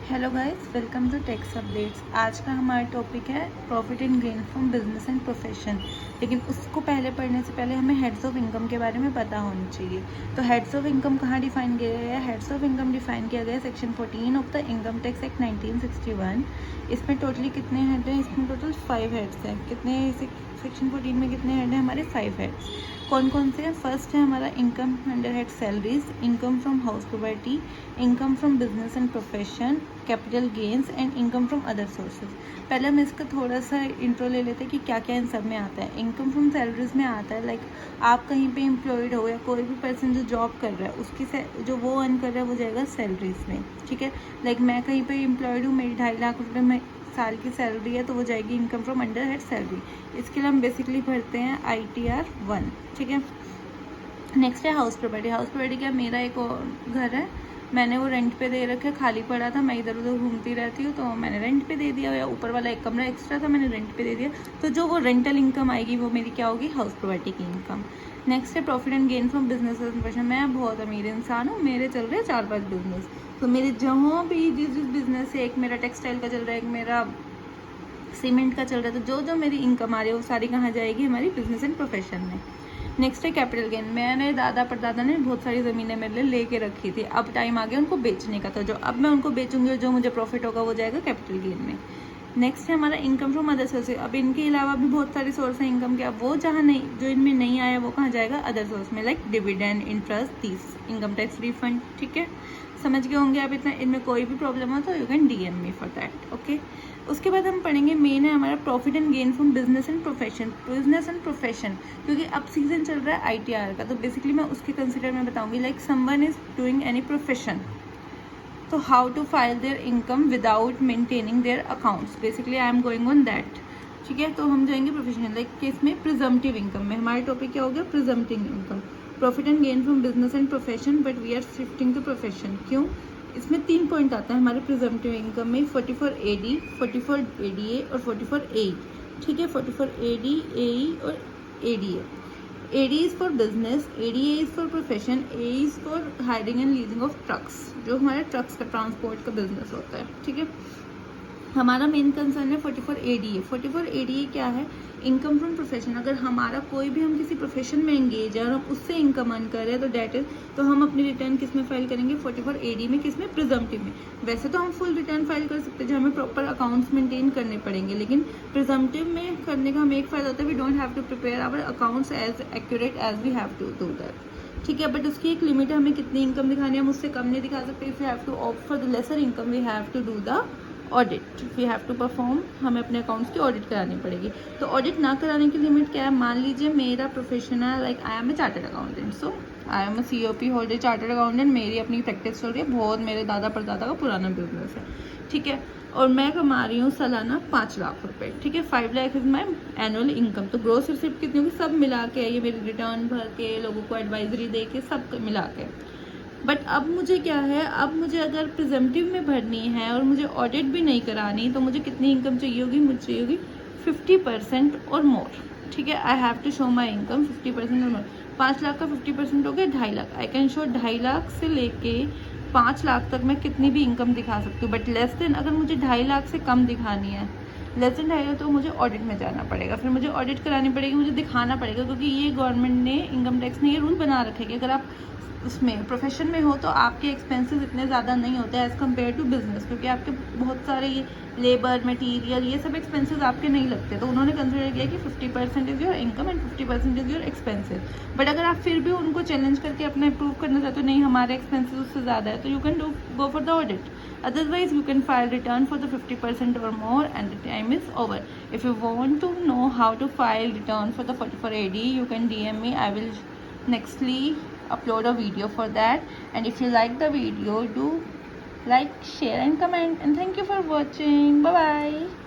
Hello guys, welcome to tax updates. आज का हमारा टॉपिक है profit and gain from business and profession. लेकिन उसको पढ़ने से पहले हमें हेड्स ऑफ इनकम के बारे में पता होना चाहिए। तो हेड्स ऑफ इनकम कहाँ डिफाइन किया गया है? हेड्स ऑफ इनकम डिफाइन किया गया है section 14 of the income tax act 1961। इसमें टोटली कितने हेड हैं? इसमें टोटल 5 हेड्स हैं। कितने सेक्शन 14 में कितने हेड हैं? हमारे 5 हेड्स। कौन कौन से हैं? फर्स्ट है हमारा income under head salaries, income from house property, income from business and profession, capital gains and income from other sources. पहले हम इसका थोड़ा सा इंट्रो ले लेते हैं कि क्या क्या इन सब में आता है। इनकम फ्रॉम सैलरीज में आता है लाइक आप कहीं पे एम्प्लॉयड हो या कोई भी पर्सन जो जॉब कर रहा है उसकी जो वो अर्न कर रहा है वो जाएगा सैलरीज में। ठीक है, लाइक मैं कहीं पे एम्प्लॉयड हूँ, मेरी 2.5 लाख रुपये में साल की सैलरी है तो वो जाएगी income from under head salary. इसके लिए हम बेसिकली भरते हैं ITR 1। ठीक है, नेक्स्ट है हाउस प्रॉपर्टी। हाउस प्रॉपर्टी क्या, मेरा एक घर है, मैंने वो रेंट पे दे रखा है, खाली पड़ा था, मैं इधर उधर घूमती रहती हूँ तो मैंने रेंट पे दे दिया, या ऊपर वाला एक कमरा एक्स्ट्रा था मैंने रेंट पे दे दिया, तो जो वो रेंटल इनकम आएगी वो मेरी क्या होगी? हाउस प्रॉपर्टी की इनकम। नेक्स्ट है profit and gain from business and profession. मैं बहुत अमीर इंसान हूँ, मेरे चल रहे हैं 4-5 बिजनेस, तो मेरे जहाँ भी जिस बिजनेस है, एक मेरा टेक्सटाइल का चल रहा है, एक मेरा सीमेंट का चल रहा है, तो जो मेरी इनकम आ रही है वो सारी कहाँ जाएगी? हमारी बिजनेस एंड प्रोफेशन में। नेक्स्ट है कैपिटल गेन। मैंने दादा परदादा ने बहुत सारी ज़मीनें मेरे लिए लेके रखी थी, अब टाइम आ गया उनको बेचने का, तो जो अब मैं उनको बेचूंगी और जो मुझे प्रॉफिट होगा वो जाएगा कैपिटल गेन में। नेक्स्ट है हमारा इनकम फ्रॉम अदर सोर्सेज। अब इनके अलावा भी बहुत सारे सोर्स हैं इनकम के, अब वो जहाँ नहीं, जो इनमें नहीं आया वो कहाँ जाएगा? अदर सोर्स में, like dividend, interest, this, income tax refund. ठीक है, समझ गए होंगे आप इतना। इनमें कोई भी प्रॉब्लम हो तो you can DM me for that. Okay, उसके बाद हम पढ़ेंगे मेन है हमारा profit and gain from business and profession. Business and profession क्योंकि अब सीजन चल रहा है ITR का, तो बेसिकली मैं उसके कंसिडर में बताऊंगी like someone is doing any profession, तो how to file their income without maintaining their accounts. Basically I am going on that. ठीक है, तो हम जाएंगे प्रोफेशनल लाइक केस में प्रिजम्पटिव इनकम में। हमारे टॉपिक क्या हो गया? Presumptive income, profit and gain from business and profession, but we are shifting to profession. क्यों? इसमें 3 पॉइंट आता है हमारे प्रिजम्पटिव इनकम में, 44 AD, 44 ADA और 44 AE। ठीक है, 44 AD, AE और ADA। AD is for business, ADA is for profession, AE is for hiring and leasing of trucks, जो हमारे ट्रक्स का ट्रांसपोर्ट का बिजनेस होता है। ठीक है, हमारा मेन कंसर्न है 44 ADA। 44 ADA क्या है? Income from profession. अगर हमारा कोई भी, हम किसी प्रोफेशन में एंगेज है और हम उससे इनकम अर्न कर रहे हैं तो डेट इज, तो हम अपनी रिटर्न किस में फाइल करेंगे? 44 AD में। किस में? प्रिजम्पटिव में। वैसे तो हम फुल रिटर्न फाइल कर सकते हैं जो हमें प्रॉपर अकाउंट्स मेंटेन करने पड़ेंगे, लेकिन प्रिजम्पटिव में करने का हमें एक फायदा होता है, we don't have to prepare our accounts as accurate as we have to do that. ठीक है, बट उसकी एक लिमिट है, हमें कितनी इनकम दिखानी है, हम उससे कम नहीं दिखा सकते। If you have to opt for the lesser income we have to do the audit, we have to perform, हमें अपने अकाउंट्स की ऑडिट करानी पड़ेगी। तो ऑडिट ना कराने की लिमिट क्या है? मान लीजिए मेरा प्रोफेशन है like I am a chartered accountant, so I am a COP holder chartered accountant, मेरी अपनी प्रैक्टिस चल रही है, बहुत मेरे दादा परदादा का पुराना बिजनेस है। ठीक है, और मैं कमा रही हूँ सालाना 5 लाख रुपए। ठीक है, 5 lakh is my annual income. तो ग्रोस रिसिप्ट कितनी होगी? सब मिला के, ये मेरी रिटर्न भर के, लोगों को एडवाइजरी दे के, सब मिला के। बट अब मुझे क्या है, अब मुझे अगर प्रिजम्पटिव में भरनी है और मुझे ऑडिट भी नहीं करानी, तो मुझे कितनी इनकम चाहिए होगी? मुझे चाहिए होगी 50% और मोर। ठीक है, I have to show my income 50% और मोर। 5 लाख का 50% हो गया 2.5 lakh. I can show 2.5 lakh से लेके 5 लाख तक मैं कितनी भी इनकम दिखा सकती हूँ, बट लेस देन, अगर मुझे 2.5 लाख से कम दिखानी है, लेस देन 2.5 लाख, तो मुझे ऑडिट में जाना पड़ेगा, फिर मुझे ऑडिट करानी पड़ेगी, मुझे दिखाना पड़ेगा, क्योंकि ये गवर्नमेंट ने, इनकम टैक्स ने ये रूल बना रखे हैं कि अगर आप उसमें प्रोफेशन में हो तो आपके एक्सपेंसेस इतने ज़्यादा नहीं होते एज़ कम्पेयर टू बिजनेस, क्योंकि आपके बहुत सारे ये लेबर, मटेरियल, ये सब एक्सपेंसेस आपके नहीं लगते। तो उन्होंने कंसिडर किया कि 50% is your income and 50% is your expenses. But अगर आप फिर भी उनको चैलेंज करके अपना इम्प्रूव करना चाहते हो, नहीं हमारे एक्सपेंसेस उससे ज़्यादा है, तो you can go for the audit. Otherwise, you can file return for the 50% or more, and the time is over. If you want to know how to file return for the 44 AD, you can DM me. I will nextly upload a video for that. And if you like the video, do like, share and comment. And thank you for watching. Bye bye.